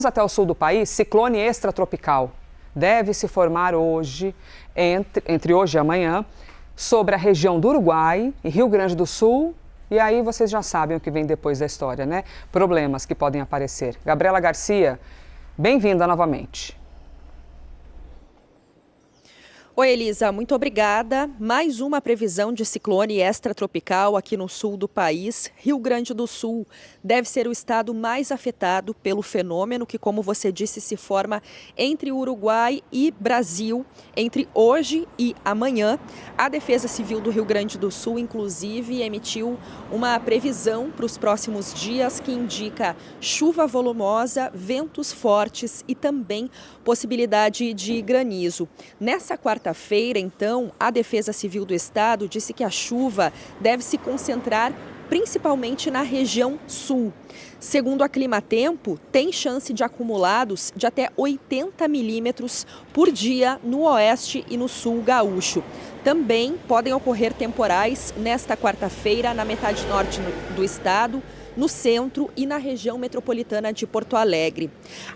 Até o sul do país, ciclone extratropical deve se formar hoje, entre hoje e amanhã, sobre a região do Uruguai e Rio Grande do Sul. E aí vocês já sabem o que vem depois da história, né? Problemas que podem aparecer. Gabriela Garcia, bem-vinda novamente. Oi, Elisa, muito obrigada. Mais uma previsão de ciclone extratropical aqui no sul do país. Rio Grande do Sul deve ser o estado mais afetado pelo fenômeno que, como você disse, se forma entre Uruguai e Brasil entre hoje e amanhã. A Defesa Civil do Rio Grande do Sul, inclusive, emitiu uma previsão para os próximos dias que indica chuva volumosa, ventos fortes e também possibilidade de granizo. Nessa quarta-feira, então, a Defesa Civil do Estado disse que a chuva deve se concentrar principalmente na região sul. Segundo a Climatempo, tem chance de acumulados de até 80 milímetros por dia no oeste e no sul gaúcho. Também podem ocorrer temporais nesta quarta-feira na metade norte do estado, no centro e na região metropolitana de Porto Alegre.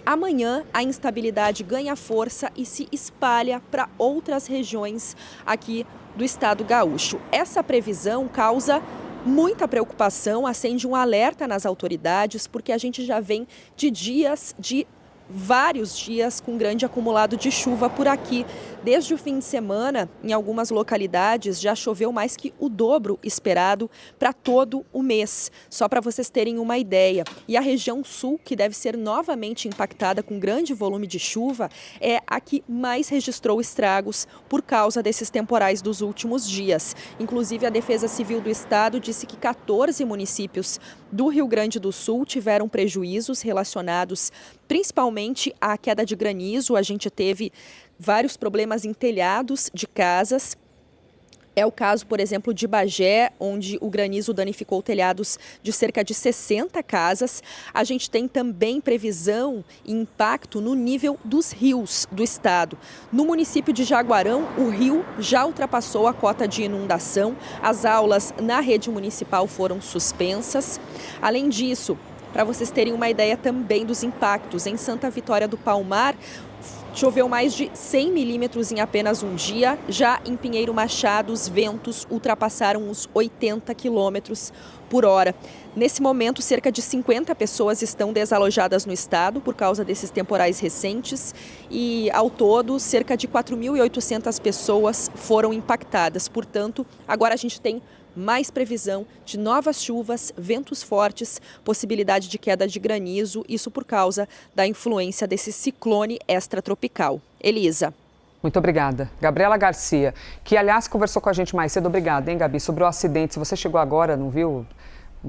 Amanhã, a instabilidade ganha força e se espalha para outras regiões aqui do estado gaúcho. Essa previsão causa muita preocupação, acende um alerta nas autoridades, porque a gente já vem de vários dias com grande acumulado de chuva por aqui. Desde o fim de semana, em algumas localidades, já choveu mais que o dobro esperado para todo o mês. Só para vocês terem uma ideia. E a região sul, que deve ser novamente impactada com grande volume de chuva, é a que mais registrou estragos por causa desses temporais dos últimos dias. Inclusive, a Defesa Civil do Estado disse que 14 municípios do Rio Grande do Sul tiveram prejuízos relacionados principalmente à queda de granizo. A gente teve vários problemas em telhados de casas. É o caso, por exemplo, de Bagé, onde o granizo danificou telhados de cerca de 60 casas. A gente tem também previsão e impacto no nível dos rios do estado. No município de Jaguarão, o rio já ultrapassou a cota de inundação. As aulas na rede municipal foram suspensas. Além disso, para vocês terem uma ideia também dos impactos, em Santa Vitória do Palmar, choveu mais de 100 milímetros em apenas um dia. Já em Pinheiro Machado, os ventos ultrapassaram os 80 quilômetros por hora. Nesse momento, cerca de 50 pessoas estão desalojadas no estado por causa desses temporais recentes e, ao todo, cerca de 4.800 pessoas foram impactadas. Portanto, agora a gente tem mais previsão de novas chuvas, ventos fortes, possibilidade de queda de granizo, isso por causa da influência desse ciclone extratropical. Elisa. Muito obrigada. Gabriela Garcia, que aliás conversou com a gente mais cedo, obrigada, hein, Gabi, sobre o acidente. Se você chegou agora, não viu?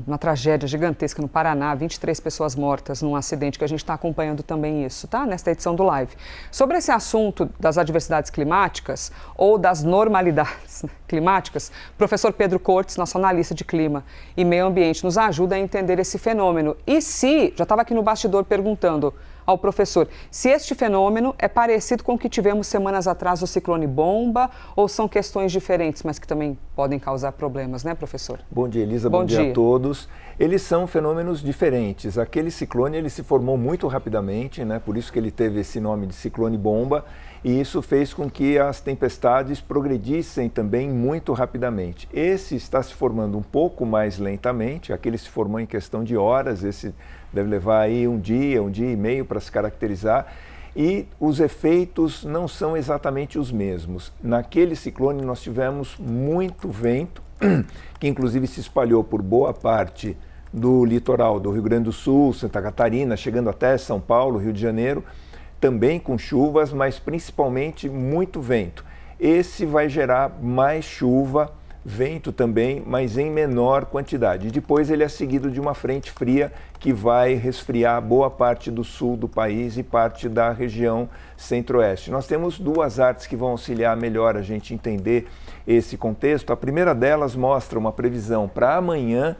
Uma tragédia gigantesca no Paraná, 23 pessoas mortas num acidente que a gente está acompanhando também isso, tá? Nesta edição do Live. Sobre esse assunto das adversidades climáticas ou das normalidades climáticas, o professor Pedro Cortes, nosso analista de clima e meio ambiente, nos ajuda a entender esse fenômeno. E se, já estava aqui no bastidor perguntando ao professor, se este fenômeno é parecido com o que tivemos semanas atrás do ciclone Bomba ou são questões diferentes, mas que também podem causar problemas, né, professor? Bom dia, Elisa. Bom dia a todos. Eles são fenômenos diferentes. Aquele ciclone ele se formou muito rapidamente, né? Por isso que ele teve esse nome de ciclone Bomba, e isso fez com que as tempestades progredissem também muito rapidamente. Esse está se formando um pouco mais lentamente, aquele se formou em questão de horas, esse deve levar aí um dia e meio para se caracterizar, e os efeitos não são exatamente os mesmos. Naquele ciclone nós tivemos muito vento, que inclusive se espalhou por boa parte do litoral do Rio Grande do Sul, Santa Catarina, chegando até São Paulo, Rio de Janeiro, também com chuvas, mas principalmente muito vento. Esse vai gerar mais chuva, vento também, mas em menor quantidade. Depois ele é seguido de uma frente fria que vai resfriar boa parte do sul do país e parte da região centro-oeste. Nós temos duas artes que vão auxiliar melhor a gente entender esse contexto. A primeira delas mostra uma previsão para amanhã,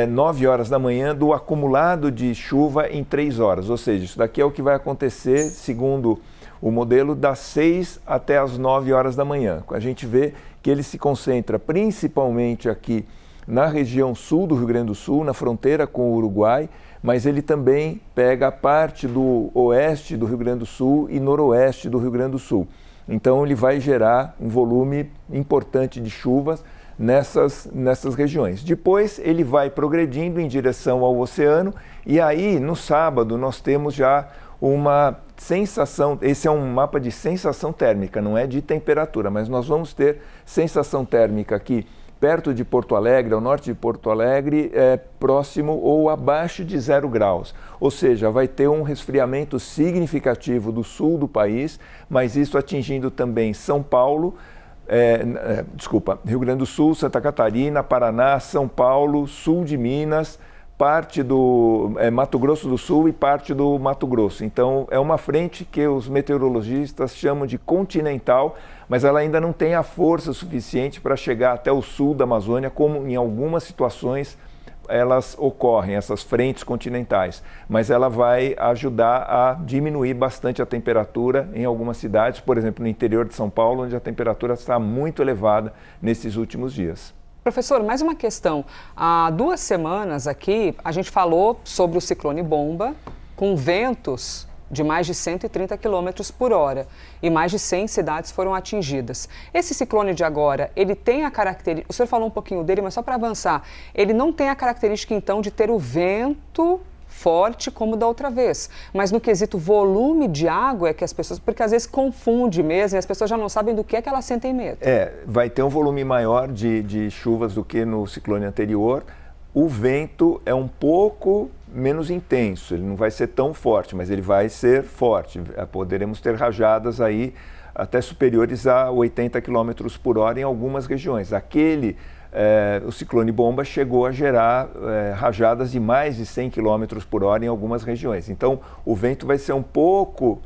9 horas da manhã, do acumulado de chuva em 3 horas. Ou seja, isso daqui é o que vai acontecer, segundo o modelo, das 6 até as 9 horas da manhã. A gente vê que ele se concentra principalmente aqui na região sul do Rio Grande do Sul, na fronteira com o Uruguai, mas ele também pega parte do oeste do Rio Grande do Sul e noroeste do Rio Grande do Sul. Então ele vai gerar um volume importante de chuvas nessas regiões. Depois ele vai progredindo em direção ao oceano e aí no sábado nós temos já uma sensação, esse é um mapa de sensação térmica, não é de temperatura, mas nós vamos ter sensação térmica aqui perto de Porto Alegre, ao norte de Porto Alegre, próximo ou abaixo de 0 graus. Ou seja, vai ter um resfriamento significativo do sul do país, mas isso atingindo também São Paulo, Rio Grande do Sul, Santa Catarina, Paraná, São Paulo, sul de Minas, parte do Mato Grosso do Sul e parte do Mato Grosso. Então, é uma frente que os meteorologistas chamam de continental, mas ela ainda não tem a força suficiente para chegar até o sul da Amazônia, como em algumas situações elas ocorrem, essas frentes continentais. Mas ela vai ajudar a diminuir bastante a temperatura em algumas cidades, por exemplo, no interior de São Paulo, onde a temperatura está muito elevada nesses últimos dias. Professor, mais uma questão. Há 2 semanas aqui, a gente falou sobre o ciclone Bomba, com ventos de mais de 130 km por hora e mais de 100 cidades foram atingidas. Esse ciclone de agora, ele tem a característica, o senhor falou um pouquinho dele, mas só para avançar, ele não tem a característica então de ter o vento forte como da outra vez, mas no quesito volume de água é que as pessoas, porque às vezes confunde mesmo e as pessoas já não sabem do que é que elas sentem medo. Vai ter um volume maior de chuvas do que no ciclone anterior. O vento é um pouco menos intenso, ele não vai ser tão forte, mas ele vai ser forte. Poderemos ter rajadas aí até superiores a 80 km por hora em algumas regiões. O ciclone Bomba chegou a gerar rajadas de mais de 100 km por hora em algumas regiões. Então, o vento vai ser um pouco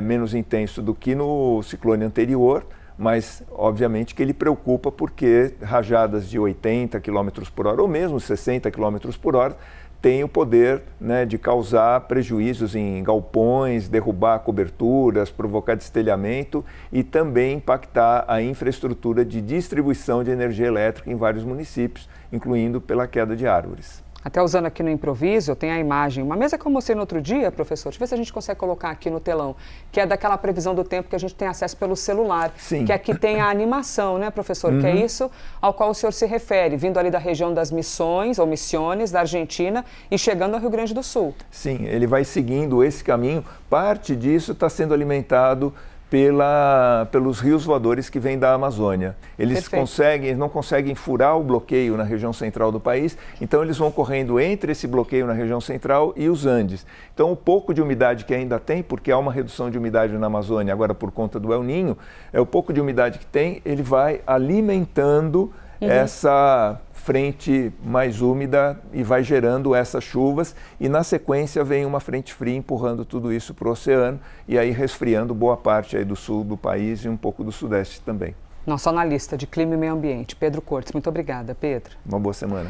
menos intenso do que no ciclone anterior, mas, obviamente, que ele preocupa porque rajadas de 80 km por hora ou mesmo 60 km por hora tem o poder, né, de causar prejuízos em galpões, derrubar coberturas, provocar destelhamento e também impactar a infraestrutura de distribuição de energia elétrica em vários municípios, incluindo pela queda de árvores. Até usando aqui no improviso, eu tenho a imagem, uma mesa que eu mostrei no outro dia, professor, deixa eu ver se a gente consegue colocar aqui no telão, que é daquela previsão do tempo que a gente tem acesso pelo celular. Sim. Que aqui tem a animação, né, professor? Uhum. Que é isso ao qual o senhor se refere, vindo ali da região das Missões, ou Misiones, da Argentina, e chegando ao Rio Grande do Sul. Sim, ele vai seguindo esse caminho. Parte disso está sendo alimentado pelos rios voadores que vêm da Amazônia. Eles não conseguem furar o bloqueio na região central do país, então eles vão correndo entre esse bloqueio na região central e os Andes. Então o pouco de umidade que ainda tem, porque há uma redução de umidade na Amazônia agora por conta do El Niño, o pouco de umidade que tem, ele vai alimentando essa frente mais úmida e vai gerando essas chuvas e na sequência vem uma frente fria empurrando tudo isso para o oceano e aí resfriando boa parte aí do sul do país e um pouco do sudeste também. Nosso analista de clima e meio ambiente, Pedro Cortes. Muito obrigada, Pedro. Uma boa semana.